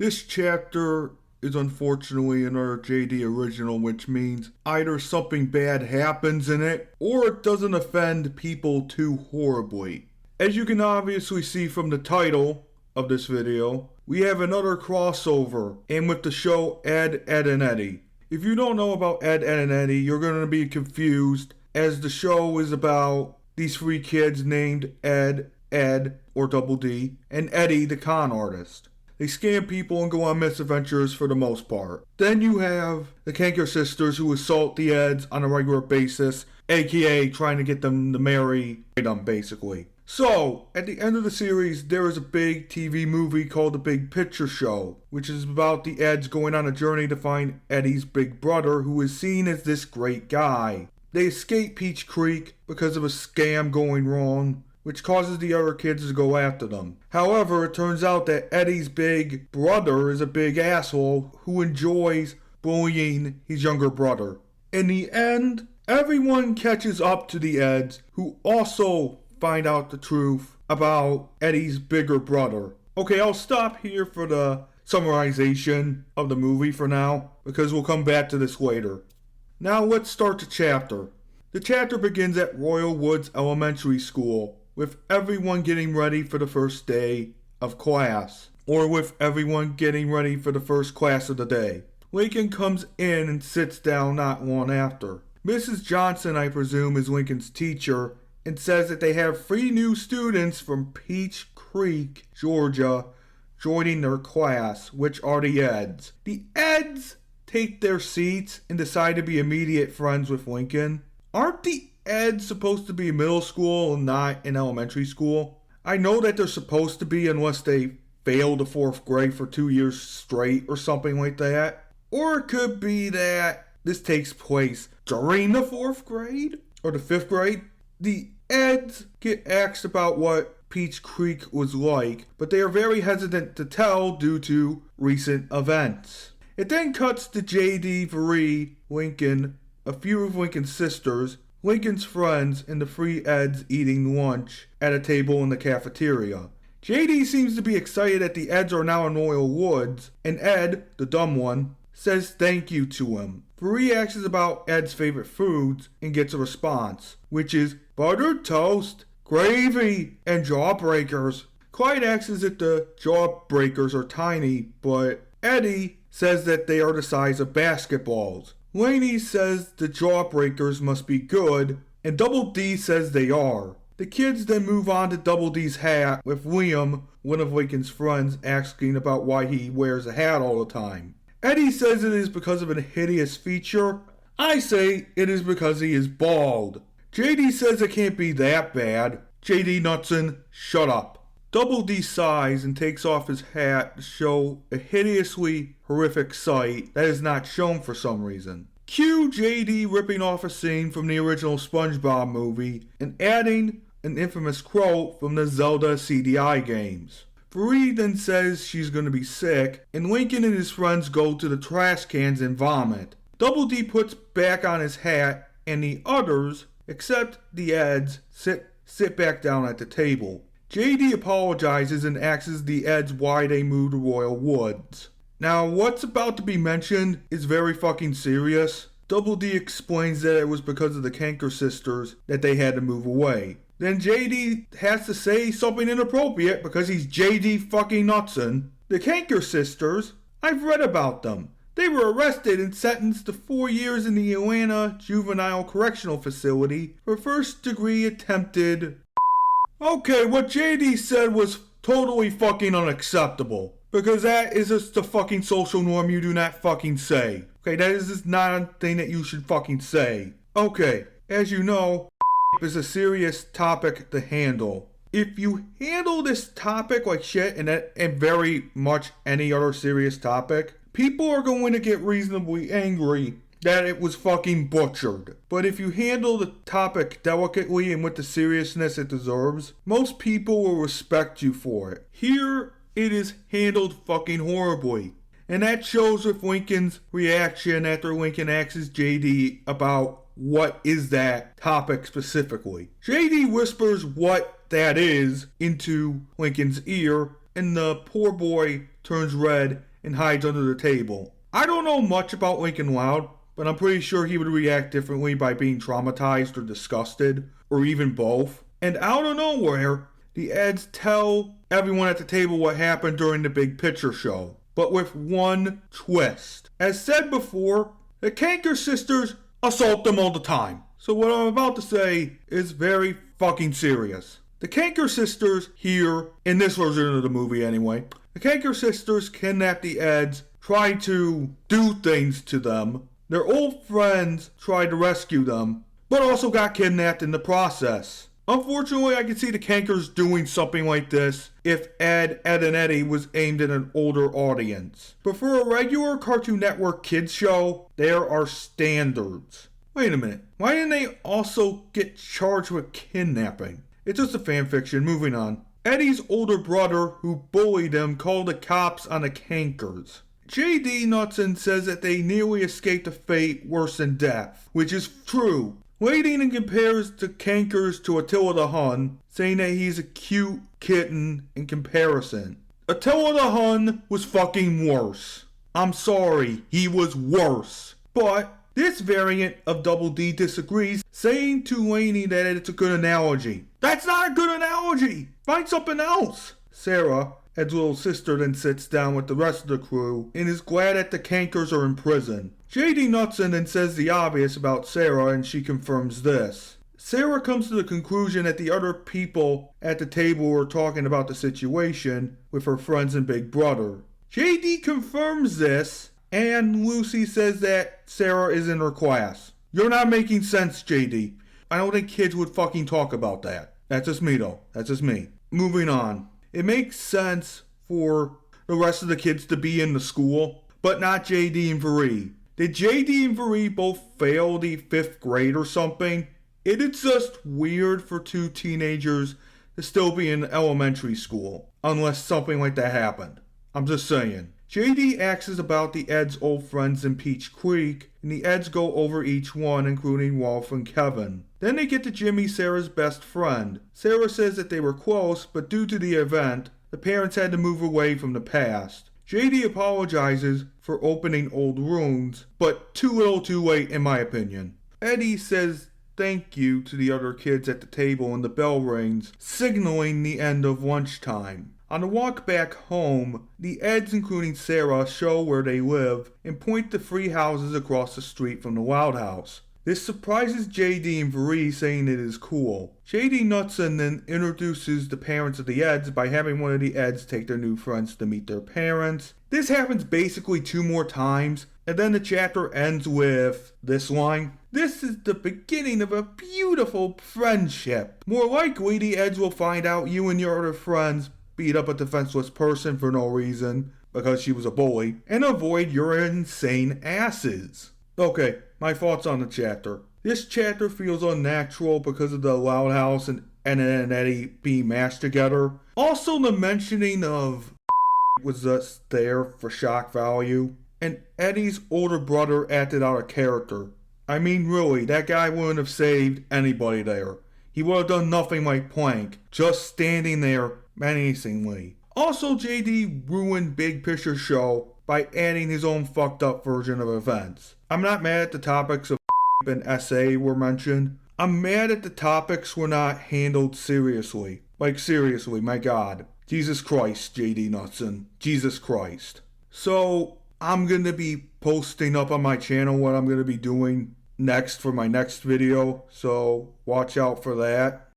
This chapter is unfortunately another JD original, which means either something bad happens in it, or it doesn't offend people too horribly. As you can obviously see from the title of this video, we have another crossover, and with the show Ed, Edd and Eddy. If you don't know about Ed, Edd and Eddy, you're going to be confused, as the show is about these three kids named Ed, or Double D, and Eddie the con artist. They scam people and go on misadventures for the most part. Then you have the Kanker sisters who assault the Eds on a regular basis, aka trying to get them to marry them, basically. So, at the end of the series, there is a big TV movie called The Big Picture Show, which is about the Eds going on a journey to find Eddie's big brother, who is seen as this great guy. They escape Peach Creek because of a scam going wrong, which causes the other kids to go after them. However, it turns out that Eddie's big brother is a big asshole who enjoys bullying his younger brother. In the end, everyone catches up to the Eds, who also find out the truth about Eddie's bigger brother. Okay, I'll stop here for the summarization of the movie for now, because we'll come back to this later. Now let's start the chapter. The chapter begins at Royal Woods Elementary School, with everyone getting ready for the first day of class, or with everyone getting ready for the first class of the day. Lincoln comes in and sits down not long after. Mrs. Johnson, I presume, is Lincoln's teacher, and says that they have 3 new students from Peach Creek, Georgia, joining their class, which are the Eds. The Eds take their seats and decide to be immediate friends with Lincoln. Aren't the Eds supposed to be in middle school and not in elementary school? I know that they're supposed to be unless they fail the 4th grade for 2 years straight or something like that. Or it could be that this takes place during the 4th grade or the 5th grade. The Eds get asked about what Peach Creek was like, but they are very hesitant to tell due to recent events. It then cuts to JD, Vere, Lincoln, a few of Lincoln's sisters, Lincoln's friends, and the 3 Eds eating lunch at a table in the cafeteria. JD seems to be excited that the Eds are now in Royal Woods, and Ed, the dumb one, says thank you to him. Vere asks about Ed's favorite foods and gets a response, which is buttered toast, gravy, and jawbreakers. Clyde asks if the jawbreakers are tiny, but Eddie says that they are the size of basketballs. Laney says the jawbreakers must be good, and Double D says they are. The kids then move on to Double D's hat, with Liam, one of Lincoln's friends, asking about why he wears a hat all the time. Eddie says it is because of a hideous feature. I say it is because he is bald. JD says it can't be that bad. JD Knutson, shut up. Double D sighs and takes off his hat to show a hideously horrific sight that is not shown for some reason. Cue JD ripping off a scene from the original SpongeBob movie and adding an infamous quote from the Zelda CDI games. Vere then says she's going to be sick, and Lincoln and his friends go to the trash cans and vomit. Double D puts back on his hat, and the others, except the Eds, sit back down at the table. JD apologizes and asks the Eds why they moved to Royal Woods. Now, what's about to be mentioned is very fucking serious. Double D explains that it was because of the Kanker sisters that they had to move away. Then JD has to say something inappropriate because he's JD fucking Knutson. The Kanker sisters, I've read about them. They were arrested and sentenced to 4 years in the Atlanta Juvenile Correctional Facility for first-degree attempted... Okay, what JD said was totally fucking unacceptable. Because that is just the fucking social norm you do not fucking say. Okay, that is just not a thing that you should fucking say. Okay, as you know, is a serious topic to handle. If you handle this topic like shit and very much any other serious topic, people are going to get reasonably angry that it was fucking butchered. But if you handle the topic delicately and with the seriousness it deserves, most people will respect you for it. Here, it is handled fucking horribly. And that shows with Lincoln's reaction after Lincoln asks JD about what is that topic specifically. JD whispers what that is into Lincoln's ear, and the poor boy turns red and hides under the table. I don't know much about Lincoln Loud, but I'm pretty sure he would react differently by being traumatized or disgusted, or even both. And out of nowhere, the Eds tell everyone at the table what happened during the big picture show, but with one twist. As said before, the Kanker sisters assault them all the time. So what I'm about to say is very fucking serious. The Kanker sisters here, in this version of the movie anyway, the Kanker sisters kidnap the Eds, try to do things to them. Their old friends tried to rescue them, but also got kidnapped in the process. Unfortunately, I can see the Kankers doing something like this if Ed, Edd n Eddy was aimed at an older audience. But for a regular Cartoon Network kids show, there are standards. Wait a minute, why didn't they also get charged with kidnapping? It's just a fanfiction, moving on. Eddie's older brother, who bullied him, called the cops on the Kankers. J.D. Knudsen says that they nearly escaped a fate worse than death, which is true. Lading compares the Kankers to Attila the Hun, saying that he's a cute kitten in comparison. Attila the Hun was fucking worse. I'm sorry, he was worse. But this variant of Double D disagrees, saying to Laney that it's a good analogy. That's not a good analogy! Find something else! Sarah, Ed's little sister, then sits down with the rest of the crew and is glad that the Kankers are in prison. J.D. Knudsen then says the obvious about Sarah, and she confirms this. Sarah comes to the conclusion that the other people at the table were talking about the situation with her friends and big brother. J.D. confirms this, and Lucy says that Sarah is in her class. You're not making sense, J.D. I don't think kids would fucking talk about that. That's just me, though. That's just me. Moving on. It makes sense for the rest of the kids to be in the school, but not JD and Varee. Did JD and Varee both fail the 5th grade or something? It is just weird for two teenagers to still be in elementary school, unless something like that happened. I'm just saying. JD asks about the Eds' old friends in Peach Creek, and the Eds go over each one, including Rolf and Kevin. Then they get to Jimmy, Sarah's best friend. Sarah says that they were close, but due to the event, the parents had to move away from the past. JD apologizes for opening old wounds, but too little too late in my opinion. Eddie says thank you to the other kids at the table and the bell rings, signaling the end of lunchtime. On the walk back home, the Eds, including Sarah, show where they live and point to 3 houses across the street from the Loud House. This surprises JD and Varee, saying it is cool. JD Knudsen then introduces the parents of the Eds by having one of the Eds take their new friends to meet their parents. This happens basically 2 more times, and then the chapter ends with this line. This is the beginning of a beautiful friendship. More likely, the Eds will find out you and your other friends beat up a defenseless person for no reason, because she was a bully, and avoid your insane asses. Okay, my thoughts on the chapter. This chapter feels unnatural because of the Loud House and Edd n Eddy being mashed together. Also, the mentioning of was just there for shock value. And Eddie's older brother acted out of character. I mean, really, that guy wouldn't have saved anybody there. He would have done nothing like Plank, just standing there menacingly. Also, JD ruined Big Picture Show by adding his own fucked up version of events. I'm not mad at the topics of and SA were mentioned. I'm mad at the topics were not handled seriously. Like seriously, my god. Jesus Christ, JD Knudsen. Jesus Christ. So, I'm going to be posting up on my channel what I'm going to be doing next for my next video. So, watch out for that.